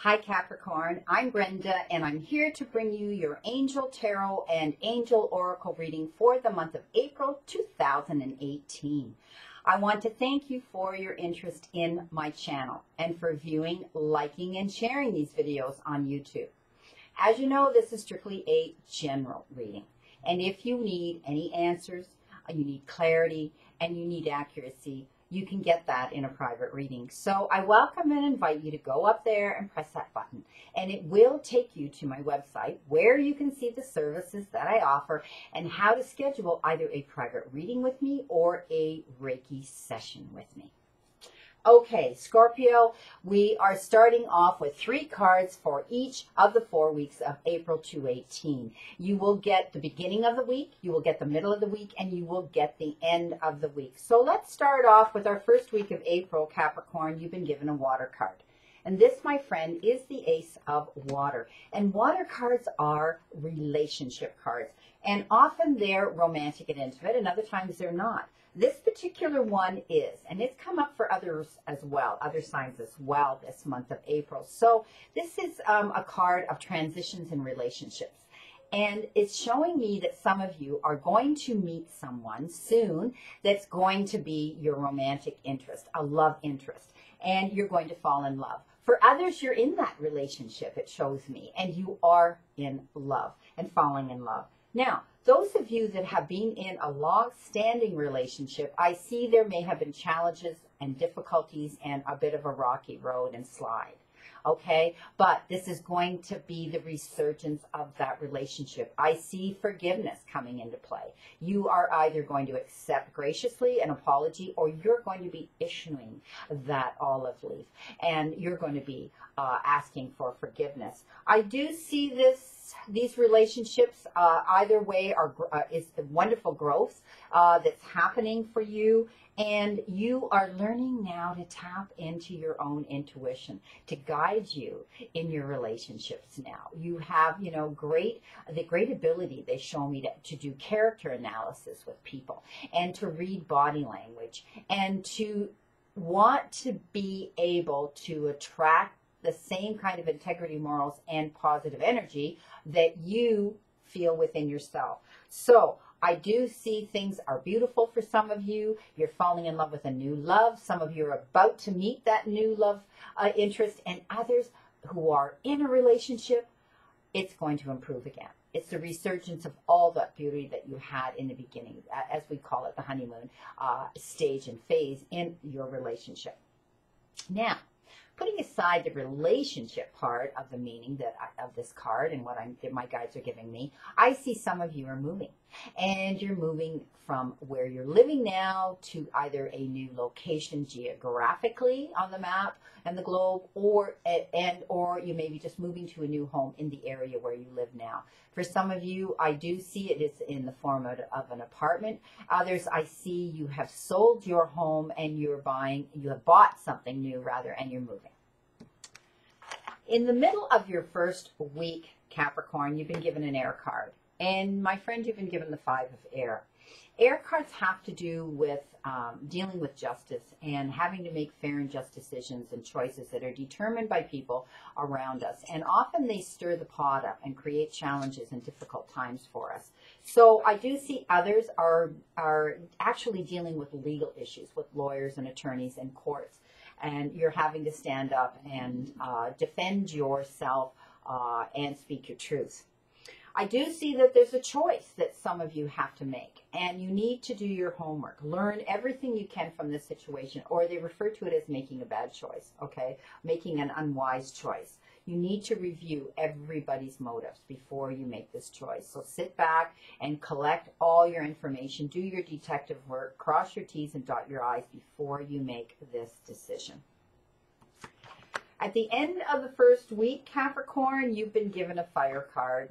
Hi Capricorn, I'm Brenda and I'm here to bring you your Angel Tarot and Angel Oracle reading for the month of April 2018. I want to thank you for your interest in my channel and for viewing, liking, and sharing these videos on YouTube. As you know, this is strictly a general reading. And if you need any answers, you need clarity, and you need accuracy, you can get that in a private reading. So I welcome and invite you to go up there and press that button. And it will take you to my website where you can see the services that I offer and how to schedule either a private reading with me or a Reiki session with me. Okay, Scorpio, we are starting off with 3 cards for each of the 4 weeks of April 2018. You will get the beginning of the week, you will get the middle of the week, and you will get the end of the week. So let's start off with our first week of April, Capricorn. You've been given a water card. And this, my friend, is the Ace of Water. And water cards are relationship cards. And often they're romantic and intimate, and other times they're not. This particular one is, and it's come up for others as well, other signs as well this month of April. So this is a card of transitions in relationships. And it's showing me that some of you are going to meet someone soon that's going to be your romantic interest, a love interest, and you're going to fall in love. For others, you're in that relationship, it shows me, and you are in love and falling in love. Now, those of you that have been in a long-standing relationship, I see there may have been challenges and difficulties and a bit of a rocky road and slide. Okay, but this is going to be the resurgence of that relationship. I see forgiveness coming into play. You are either going to accept graciously an apology, or you're going to be issuing that olive leaf, and you're going to be asking for forgiveness. I do see these relationships either way is wonderful growth that's happening for you. And you are learning now to tap into your own intuition to guide you in your relationships now. You have, the great ability, they show me, to do character analysis with people and to read body language and to want to be able to attract the same kind of integrity, morals, and positive energy that you feel within yourself. So I do see things are beautiful for some of you. You're falling in love with a new love. Some of you are about to meet that new love interest, and others who are in a relationship, it's going to improve again. It's the resurgence of all that beauty that you had in the beginning, as we call it, the honeymoon stage and phase in your relationship. Now, putting aside the relationship part of the meaning of this card and what my guides are giving me, I see some of you are moving. And you're moving from where you're living now to either a new location geographically on the map and the globe, or you may be just moving to a new home in the area where you live now. For some of you, I do see it is in the form of an apartment. Others, I see you have sold your home and you have bought something new rather, and you're moving. In the middle of your first week, Capricorn, you've been given an air card. And my friend, you've been given the 5 of air. Air cards have to do with dealing with justice and having to make fair and just decisions and choices that are determined by people around us. And often they stir the pot up and create challenges and difficult times for us. So I do see others are actually dealing with legal issues with lawyers and attorneys and courts. And you're having to stand up and defend yourself and speak your truth. I do see that there's a choice that some of you have to make, and you need to do your homework. Learn everything you can from this situation, or they refer to it as making a bad choice, okay? Making an unwise choice. You need to review everybody's motives before you make this choice. So sit back and collect all your information, do your detective work, cross your T's and dot your I's before you make this decision. At the end of the first week, Capricorn, you've been given a fire card.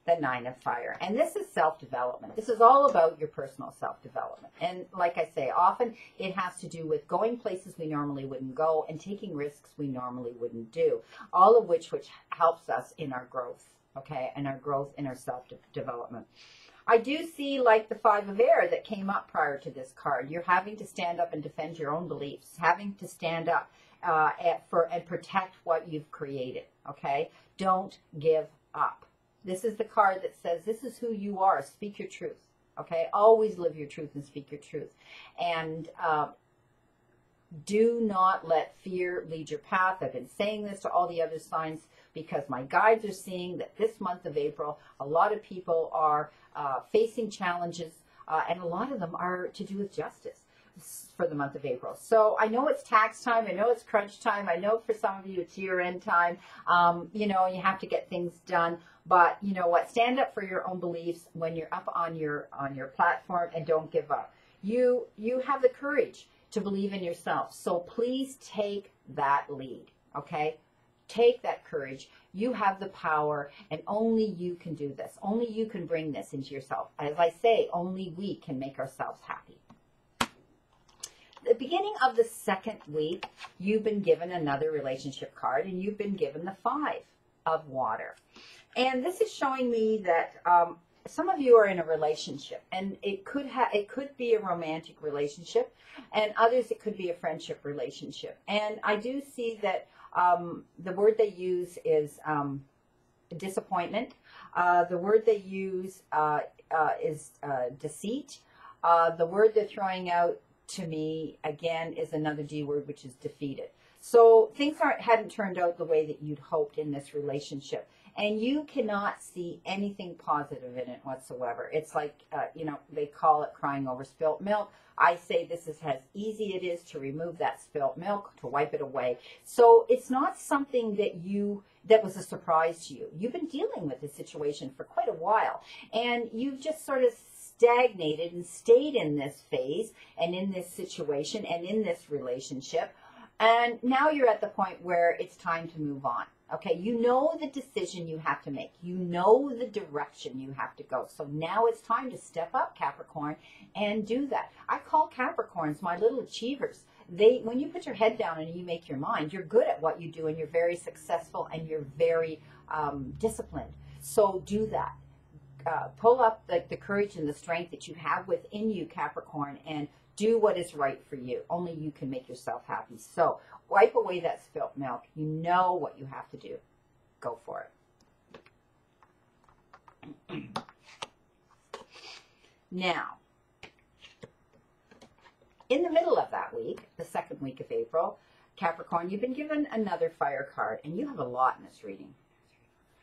The 9 of Fire. And this is self-development. This is all about your personal self-development. And like I say, often it has to do with going places we normally wouldn't go and taking risks we normally wouldn't do. All of which helps us in our growth, okay, and our growth in our self-development. I do see like the Five of Air that came up prior to this card. You're having to stand up and defend your own beliefs, having to stand up and protect what you've created, okay? Don't give up. This is the card that says this is who you are. Speak your truth, okay? Always live your truth and speak your truth. And do not let fear lead your path. I've been saying this to all the other signs because my guides are seeing that this month of April, a lot of people are facing challenges, and a lot of them are to do with justice for the month of April. So I know it's tax time. I know it's crunch time. I know for some of you it's year-end time. You know, you have to get things done. But you know what? Stand up for your own beliefs when you're up on your platform, and don't give up. You have the courage to believe in yourself. So please take that lead, okay? Take that courage. You have the power, and only you can do this. Only you can bring this into yourself. As I say, only we can make ourselves happy. The beginning of the second week, you've been given another relationship card, and you've been given the Five of Water. And this is showing me that some of you are in a relationship, and it could be a romantic relationship, and others it could be a friendship relationship. And I do see that the word they use is disappointment. The word they use is deceit. The word they're throwing out to me again is another D word, which is defeated. So things hadn't turned out the way that you'd hoped in this relationship. And you cannot see anything positive in it whatsoever. It's like, you know, they call it crying over spilt milk. I say this is how easy it is to remove that spilt milk, to wipe it away. So it's not something that was a surprise to you. You've been dealing with this situation for quite a while. And you've just sort of stagnated and stayed in this phase and in this situation and in this relationship. And now you're at the point where it's time to move on. Okay, you know the decision you have to make. You know the direction you have to go. So now it's time to step up, Capricorn, and do that. I call Capricorns my little achievers. When you put your head down and you make your mind, you're good at what you do, and you're very successful, and you're very disciplined. So do that. Pull up the courage and the strength that you have within you, Capricorn, and do what is right for you. Only you can make yourself happy. So wipe away that spilt milk. You know what you have to do. Go for it. Now, in the middle of that week, the second week of April, Capricorn, you've been given another fire card, and you have a lot in this reading.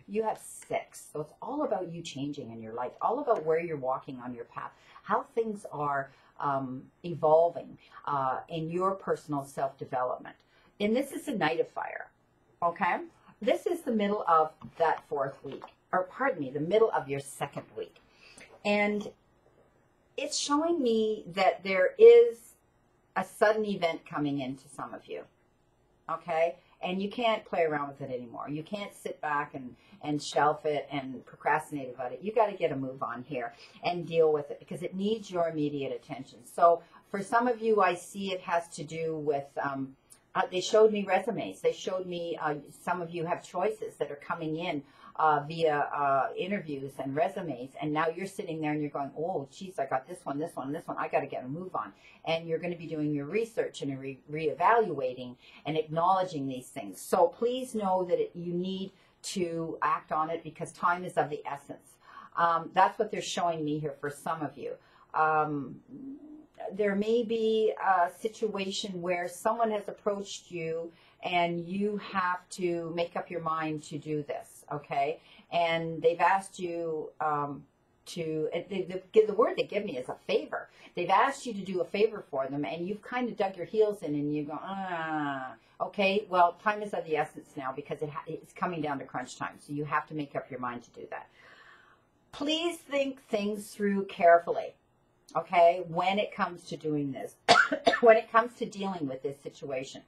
You have 6. So it's all about you changing in your life, all about where you're walking on your path, how things are evolving in your personal self-development. And this is the Knight of Fire, okay? This is the middle of that 4th week, or pardon me, the middle of your 2nd week. And it's showing me that there is a sudden event coming into some of you, okay? And you can't play around with it anymore. You can't sit back and shelf it and procrastinate about it. You got to get a move on here and deal with it because it needs your immediate attention. So for some of you, I see it has to do with, they showed me resumes. They showed me some of you have choices that are coming in via interviews and resumes. And now you're sitting there and you're going, oh, geez, I got this one, this one, this one. I got to get a move on. And you're going to be doing your research and reevaluating and acknowledging these things. So please know that you need to act on it because time is of the essence. That's what they're showing me here for some of you. There may be a situation where someone has approached you and you have to make up your mind to do this, okay? And they've asked you the word they give me is a favor. They've asked you to do a favor for them, and you've kind of dug your heels in, and you go, okay, well, time is of the essence now because it's coming down to crunch time, so you have to make up your mind to do that. Please think things through carefully, okay, when it comes to doing this, when it comes to dealing with this situation.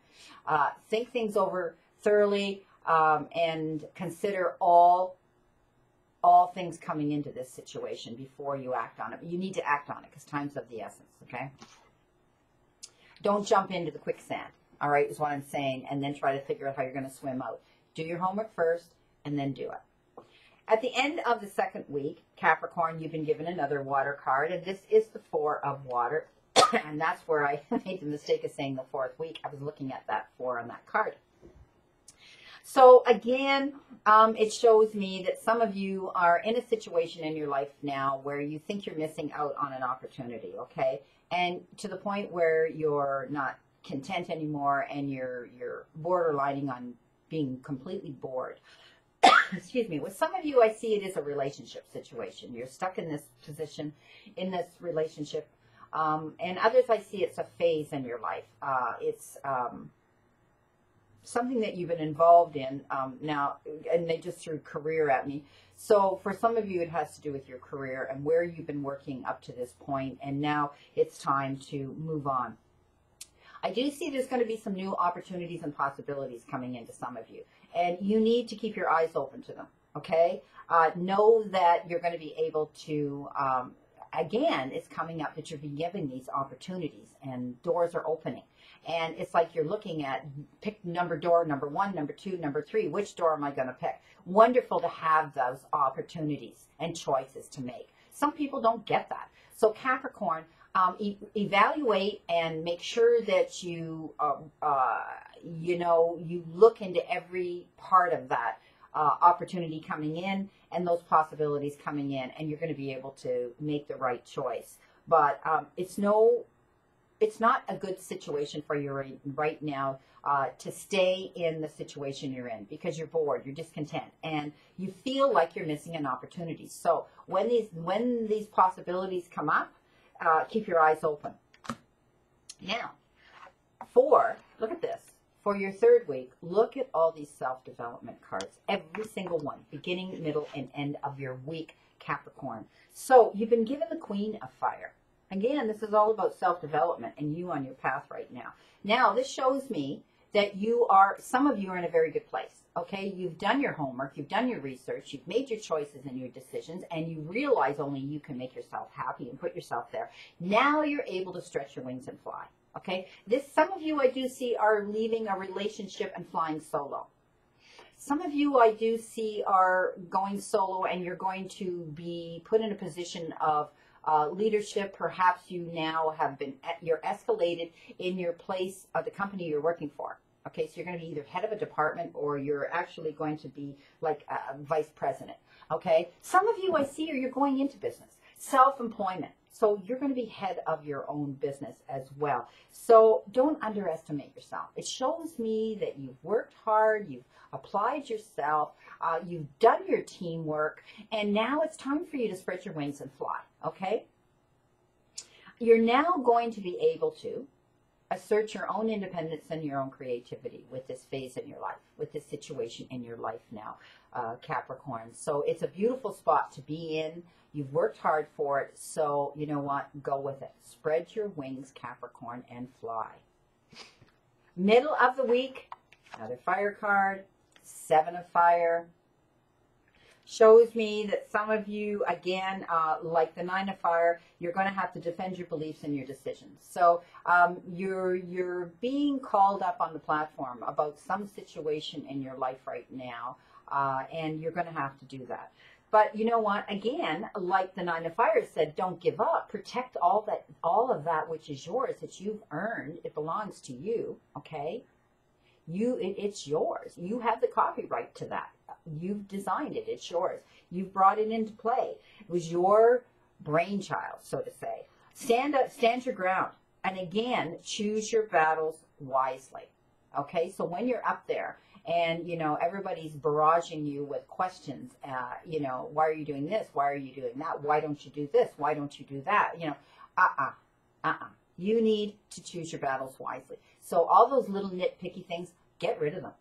Think things over thoroughly and consider all things coming into this situation before you act on it. You need to act on it because time's of the essence, okay? Don't jump into the quicksand, all right, is what I'm saying, and then try to figure out how you're going to swim out. Do your homework first and then do it. At the end of the second week, Capricorn, you've been given another water card, and this is the Four of Water. And that's where I made the mistake of saying the fourth week. I was looking at that four on that card. So again, it shows me that some of you are in a situation in your life now where you think you're missing out on an opportunity, okay? And to the point where you're not content anymore and you're borderlining on being completely bored. Excuse me. With some of you, I see it as a relationship situation. You're stuck in this position, in this relationship. And others, I see it's a phase in your life. It's something that you've been involved in now, and they just threw career at me. So for some of you, it has to do with your career and where you've been working up to this point, and now it's time to move on. I do see there's going to be some new opportunities and possibilities coming into some of you, and you need to keep your eyes open to them, okay? Know that you're going to be able to, again, it's coming up that you're being given these opportunities and doors are opening. And it's like you're looking at, pick door number 1, number 2, number 3. Which door am I going to pick? Wonderful to have those opportunities and choices to make. Some people don't get that. So Capricorn, evaluate and make sure that you, you look into every part of that opportunity coming in and those possibilities coming in, and you're going to be able to make the right choice. But it's not a good situation for you right now to stay in the situation you're in because you're bored, you're discontent, and you feel like you're missing an opportunity. So when these possibilities come up, keep your eyes open. Now, look at this. For your third week, look at all these self-development cards, every single one, beginning, middle, and end of your week, Capricorn. So you've been given the Queen of Fire. Again, this is all about self-development and you on your path right now. Now, this shows me that some of you are in a very good place, okay? You've done your homework, you've done your research, you've made your choices and your decisions, and you realize only you can make yourself happy and put yourself there. Now you're able to stretch your wings and fly, okay? Some of you I do see are leaving a relationship and flying solo. Some of you I do see are going solo, and you're going to be put in a position of leadership. Perhaps you now you're escalated in your place of the company you're working for. Okay, so you're going to be either head of a department or you're actually going to be like a vice president. Okay, some of you I see you're going into business, self-employment. So you're going to be head of your own business as well. So don't underestimate yourself. It shows me that you've worked hard, you've applied yourself, you've done your teamwork, and now it's time for you to spread your wings and fly, okay? You're now going to be able to assert your own independence and your own creativity with this phase in your life, with this situation in your life now, Capricorn. So it's a beautiful spot to be in. You've worked hard for it, so you know what? Go with it. Spread your wings, Capricorn, and fly. Middle of the week, another fire card, 7 of Fire. Shows me that some of you, again, like the 9 of Fire, you're going to have to defend your beliefs and your decisions. So you're being called up on the platform about some situation in your life right now, and you're going to have to do that. But you know what? Again, like the 9 of Fire said, don't give up. Protect all of that which is yours, that you've earned. It belongs to you, okay? It's yours. You have the copyright to that. You've designed it. It's yours. You've brought it into play. It was your brainchild, so to say. Stand up, stand your ground. And again, choose your battles wisely, okay? So when you're up there, and, everybody's barraging you with questions, why are you doing this? Why are you doing that? Why don't you do this? Why don't you do that? You need to choose your battles wisely. So all those little nitpicky things, get rid of them.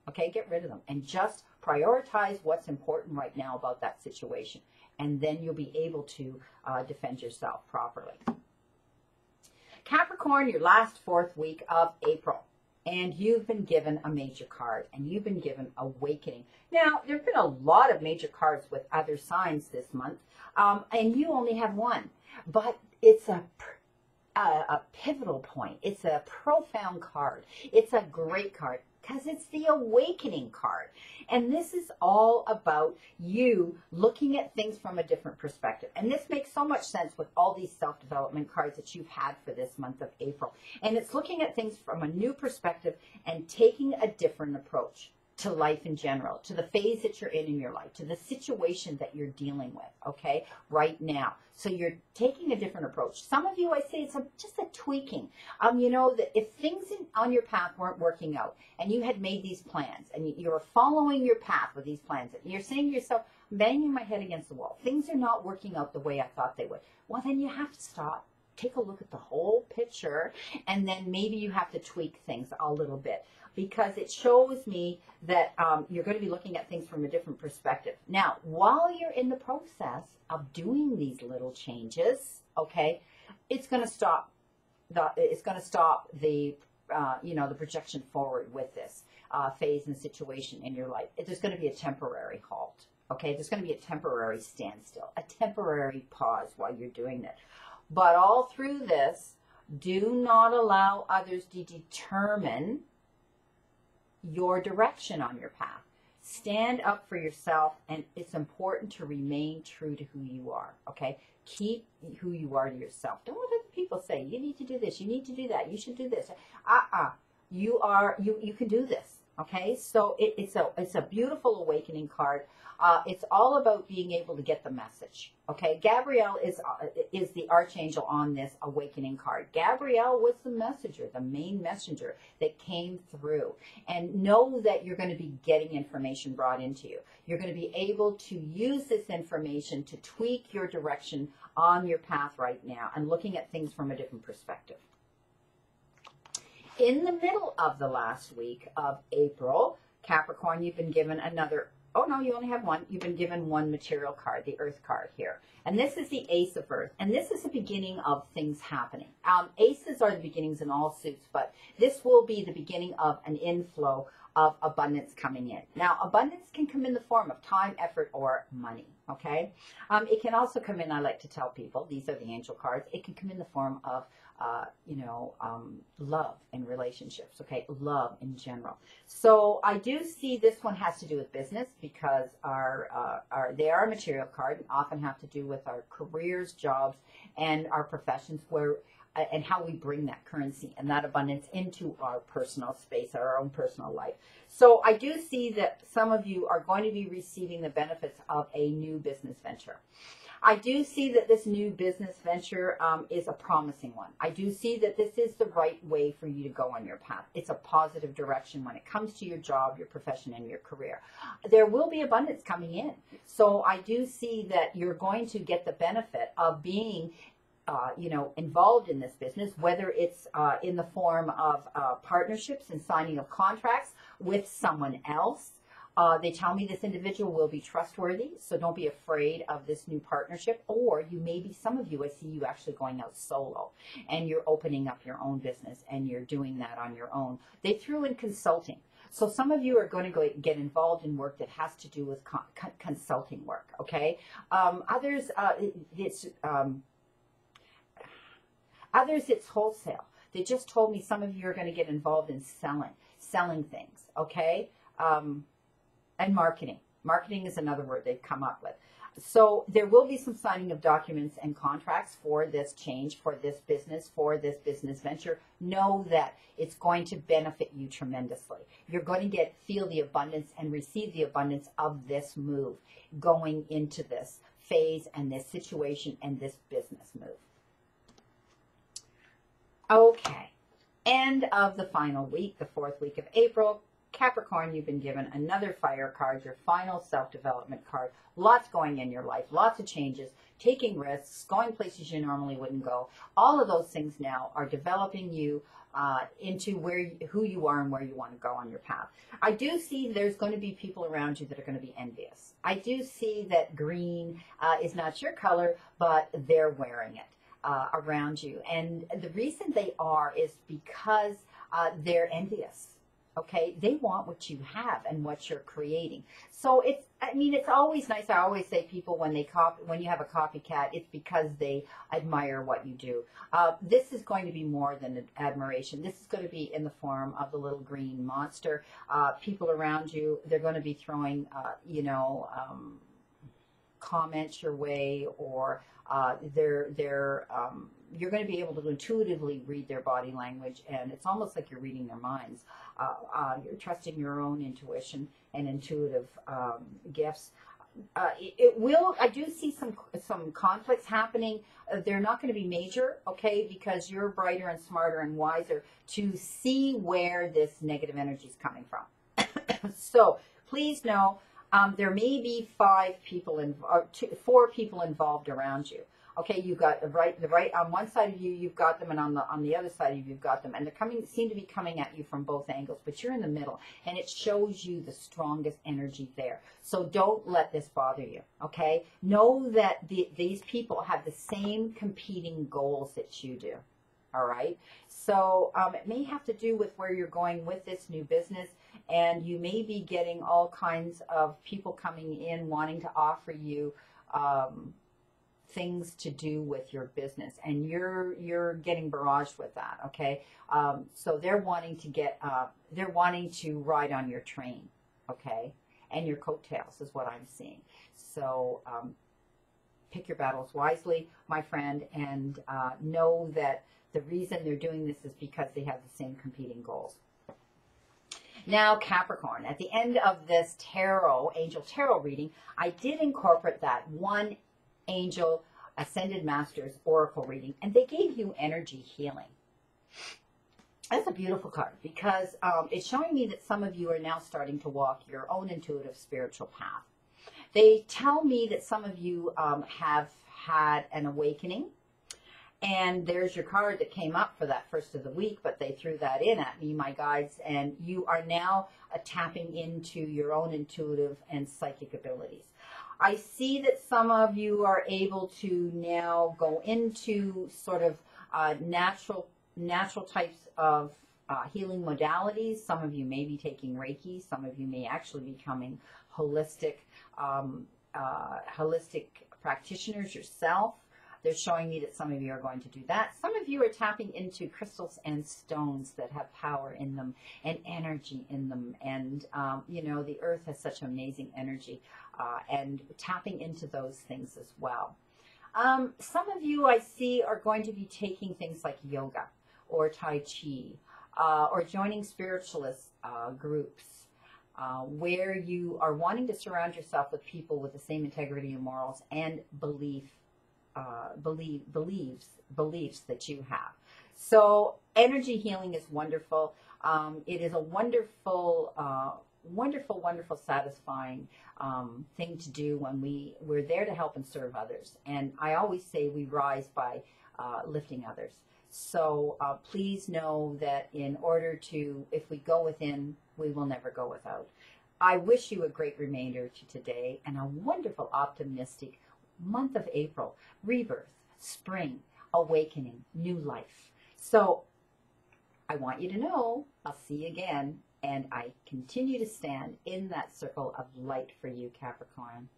Okay, get rid of them. And just prioritize what's important right now about that situation. And then you'll be able to defend yourself properly. Capricorn, your last 4th week of April. And you've been given a major card, and you've been given Awakening. Now, there have been a lot of major cards with other signs this month, and you only have one. But it's a a pivotal point. It's a profound card. It's a great card because it's the awakening card. And this is all about you looking at things from a different perspective. And this makes so much sense with all these self-development cards that you've had for this month of April. And it's looking at things from a new perspective and taking a different approach to life in general, to the phase that you're in your life, to the situation that you're dealing with, okay, right now. So you're taking a different approach. Some of you, I say it's just a tweaking. You know, that if things on your path weren't working out and you had made these plans and you were following your path with these plans and you're saying to yourself, banging my head against the wall, things are not working out the way I thought they would. Well, then you have to stop. Take a look at the whole picture, and then maybe you have to tweak things a little bit, because it shows me that you're going to be looking at things from a different perspective. Now, while you're in the process of doing these little changes, okay, it's going to stop the the projection forward with this phase and situation in your life. There's going to be a temporary halt. Okay, there's going to be a temporary standstill, a temporary pause while you're doing it. But all through this, do not allow others to determine your direction on your path. Stand up for yourself, and it's important to remain true to who you are, okay? Keep who you are to yourself. Don't let other people say, you need to do this, you need to do that, you should do this. You can do this, okay? So it's a beautiful awakening card. It's all about being able to get the message. Okay, Gabrielle is the archangel on this awakening card. Gabrielle was the messenger, the main messenger that came through. And know that you're going to be getting information brought into you. You're going to be able to use this information to tweak your direction on your path right now and looking at things from a different perspective. In the middle of the last week of April, Capricorn, you've been given another. Oh, no, you only have one. You've been given one material card, the Earth card here. And this is the Ace of Earth. And this is the beginning of things happening. Aces are the beginnings in all suits, but this will be the beginning of an inflow of abundance coming in. Now, abundance can come in the form of time, effort, or money, okay? It can also come in, I like to tell people, these are the angel cards, it can come in the form of love and relationships, okay? Love in general. So I do see this one has to do with business because they are a material card and often have to do with our careers, jobs, and our professions and how we bring that currency and that abundance into our personal space, our own personal life. So I do see that some of you are going to be receiving the benefits of a new business venture. I do see that this new business venture is a promising one. I do see that this is the right way for you to go on your path. It's a positive direction when it comes to your job, your profession, and your career. There will be abundance coming in. So I do see that you're going to get the benefit of being involved in this business, whether it's in the form of partnerships and signing of contracts with someone else. They tell me this individual will be trustworthy, so don't be afraid of this new partnership. Or you may be, some of you, I see you actually going out solo and you're opening up your own business and you're doing that on your own. They threw in consulting. So some of you are going to get involved in work that has to do with consulting work, okay? Others, it's wholesale. They just told me some of you are going to get involved in selling things, okay? And marketing. Marketing is another word they've come up with. So there will be some signing of documents and contracts for this change, for this business venture. Know that it's going to benefit you tremendously. You're going to feel the abundance and receive the abundance of this move going into this phase and this situation and this business move. Okay, end of the final week, the 4th week of April. Capricorn, you've been given another fire card, your final self-development card. Lots going in your life, lots of changes, taking risks, going places you normally wouldn't go. All of those things now are developing you into who you are and where you want to go on your path. I do see there's going to be people around you that are going to be envious. I do see that green is not your color, but they're wearing it around you. And the reason they are is because they're envious. Okay, they want what you have and what you're creating. So it's, I mean, it's always nice. I always say people when when you have a copycat, it's because they admire what you do. This is going to be more than an admiration. This is going to be in the form of the little green monster. People around you, they're going to be throwing, comments your way, or you're going to be able to intuitively read their body language, and it's almost like you're reading their minds. You're trusting your own intuition and intuitive gifts. It will. I do see some conflicts happening. They're not going to be major, okay, because you're brighter and smarter and wiser to see where this negative energy is coming from. So please know. There may be 4 people involved around you. Okay, you've got the right on one side of you, you've got them, and on the other side of you, you've got them, and they're seem to be coming at you from both angles, but you're in the middle, and it shows you the strongest energy there. So don't let this bother you. Okay, know that these people have the same competing goals that you do. All right, so it may have to do with where you're going with this new business, and you may be getting all kinds of people coming in wanting to offer you things to do with your business, and you're getting barraged with that. Okay, so they're wanting to ride on your train, okay, and your coattails is what I'm seeing. So pick your battles wisely, my friend, and know that the reason they're doing this is because they have the same competing goals. Now, Capricorn, at the end of this angel tarot reading, I did incorporate that one angel ascended master's oracle reading, and they gave you energy healing. That's a beautiful card because it's showing me that some of you are now starting to walk your own intuitive spiritual path. They tell me that some of you have had an awakening. And there's your card that came up for that first of the week, but they threw that in at me, my guides, and you are now tapping into your own intuitive and psychic abilities. I see that some of you are able to now go into sort of natural types of healing modalities. Some of you may be taking Reiki. Some of you may actually be becoming holistic practitioners yourself. They're showing me that some of you are going to do that. Some of you are tapping into crystals and stones that have power in them and energy in them. And, the earth has such amazing energy, and tapping into those things as well. Some of you I see are going to be taking things like yoga or Tai Chi, or joining spiritualist groups, where you are wanting to surround yourself with people with the same integrity and morals and beliefs that you have. So energy healing is wonderful. It is a wonderful, satisfying thing to do when we're there to help and serve others. And I always say we rise by lifting others. So please know that if we go within, we will never go without. I wish you a great remainder to today and a wonderful, optimistic month of April, rebirth, spring, awakening, new life. So I want you to know I'll see you again, and I continue to stand in that circle of light for you, Capricorn.